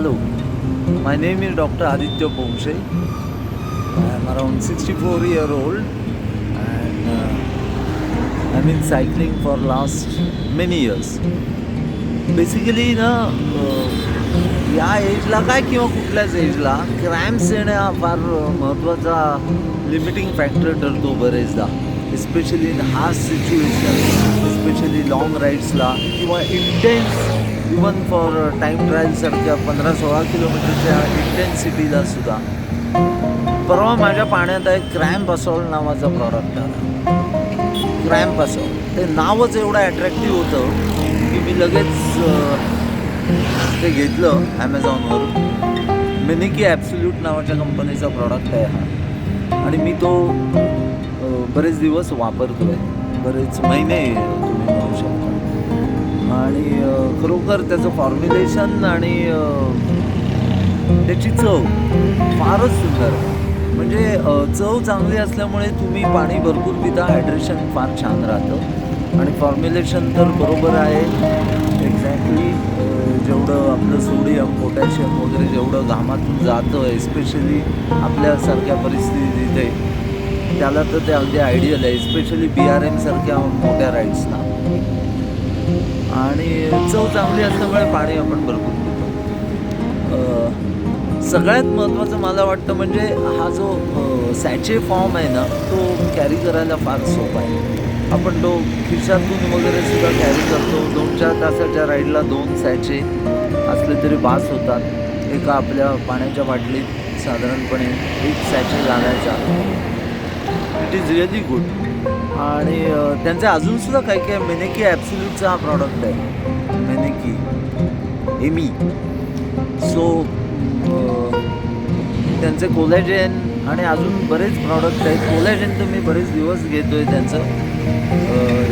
Hello, my name is Dr. Aditya Pomshe. I am around 64-year-old and I've been cycling for last many years. Basically ना या एजला काय किंवा कुठल्याच एजला क्रॅम्प्स येणे हा फार महत्त्वाचा लिमिटिंग फॅक्टर ठरतो बरेचदा, especially in harsh situation, especially long राईड्सला किंवा इंटेन्स इवन फॉर टाईम ट्रायलसारख्या 15-16 किलोमीटरच्या इंटेन्सिटीला सुद्धा. परवा माझ्या पाण्यात एक क्रॅम्प असॉल नावाचा प्रॉडक्ट आला. क्रॅम्प असॉल ते नावच एवढं ॲट्रॅक्टिव्ह होतं की मी लगेच ते घेतलं ॲमेझॉनवरून. मेनिकी ॲब्सोल्यूट नावाच्या कंपनीचा प्रॉडक्ट आहे हा आणि मी तो बरेच दिवस वापरतो आहे, बरेच महिने तुम्ही म्हणू शकता. आणि खरोखर त्याचं फॉर्म्युलेशन आणि त्याची चव फारच सुंदर आहे. म्हणजे चव चांगली असल्यामुळे तुम्ही पाणी भरपूर पिता, हायड्रेशन फार छान राहतं आणि फॉर्म्युलेशन तर बरोबर आहे. एक्झॅक्टली जेवढं आपलं सोडियम, पोटॅशियम वगैरे जेवढं घामातून जातं, एस्पेशली आपल्यासारख्या परिस्थितीत त्याला तर ते अगदी आयडियल आहे, एस्पेशली BRM सारख्या मोठ्या राईड्सना. आणि चव चांगली असल्यामुळे पाणी आपण भरपूर पितो. सगळ्यात महत्त्वाचं मला वाटतं म्हणजे हा जो सॅचे फॉर्म आहे ना, तो कॅरी करायला फार सोपा आहे. आपण तो खिशातून वगैरे सुद्धा कॅरी करतो. 2-4 तासाच्या राईडला 2 सॅचे असले तरी बास होतात. एका आपल्या पाण्याच्या बाटलीत साधारणपणे 1 सॅचे घालायचा. It is really good. आणि त्यांचे अजूनसुद्धा काही काही मेनिकी ॲब्सोल्यूटचा हा प्रॉडक्ट आहे, मेनिकी एमी. सो त्यांचे कोलॅजेन आणि अजून बरेच प्रॉडक्ट आहेत. कोलॅजेन तर मी बरेच दिवस घेतो आहे त्यांचं.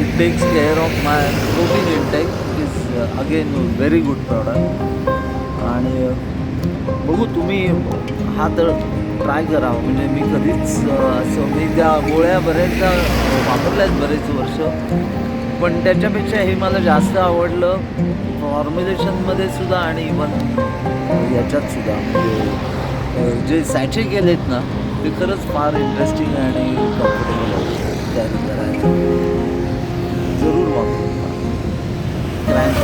It takes care of my protein intake. Is again very good product. आणि बघू तुम्ही हा तर ट्राय करा. म्हणजे मी कधीच असं मी त्या गोळ्या बऱ्याचदा वापरल्या आहेत बरेच वर्ष, पण त्याच्यापेक्षा हे मला जास्त आवडलं फॉर्म्युलेशनमध्ये सुद्धा आणि इवन याच्यात सुद्धा. म्हणजे जे सॅचे केलेत ना ते खरंच फार इंटरेस्टिंग आणि कम्फर्टेबल आहे कॅरी करायला. जरूर वापरू. क्रॅम्प